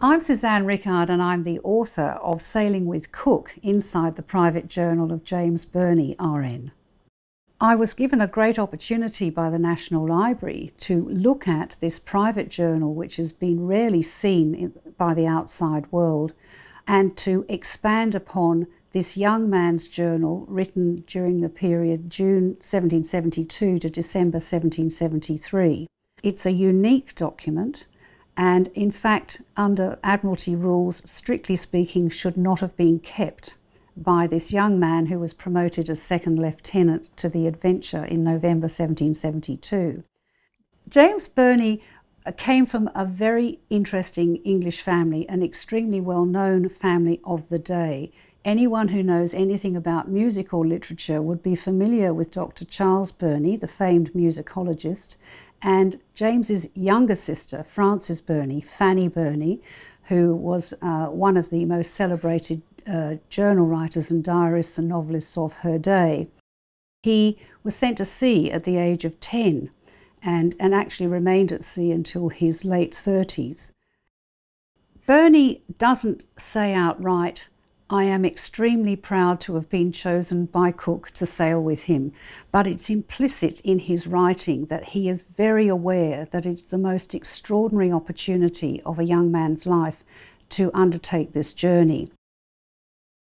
I'm Suzanne Rickard and I'm the author of Sailing with Cook inside the private journal of James Burney RN. I was given a great opportunity by the National Library to look at this private journal, which has been rarely seen by the outside world, and to expand upon this young man's journal written during the period June 1772 to December 1773. It's a unique document, and in fact, under Admiralty rules, strictly speaking, should not have been kept by this young man who was promoted as second lieutenant to the Adventure in November 1772. James Burney came from a very interesting English family, an extremely well-known family of the day. Anyone who knows anything about music or literature would be familiar with Dr. Charles Burney, the famed musicologist, and James's younger sister, Frances Burney, Fanny Burney, who was one of the most celebrated journal writers and diarists and novelists of her day. He was sent to sea at the age of 10 and actually remained at sea until his late 30s. Burney doesn't say outright, "I am extremely proud to have been chosen by Cook to sail with him," but it's implicit in his writing that he is very aware that it's the most extraordinary opportunity of a young man's life to undertake this journey.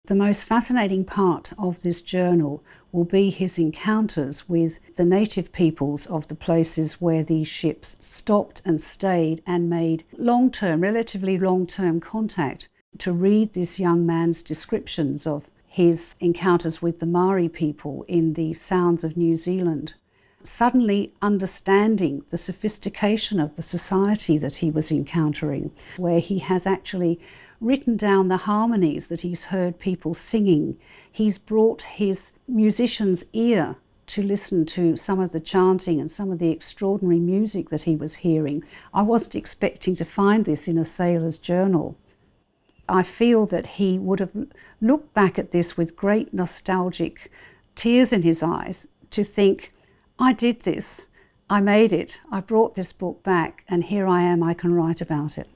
The most fascinating part of this journal will be his encounters with the native peoples of the places where these ships stopped and stayed and made relatively long-term contact. To read this young man's descriptions of his encounters with the Maori people in the Sounds of New Zealand, suddenly understanding the sophistication of the society that he was encountering, where he has actually written down the harmonies that he's heard people singing. He's brought his musician's ear to listen to some of the chanting and some of the extraordinary music that he was hearing. I wasn't expecting to find this in a sailor's journal. I feel that he would have looked back at this with great nostalgic tears in his eyes to think, I did this, I made it, I brought this book back, and here I am, I can write about it.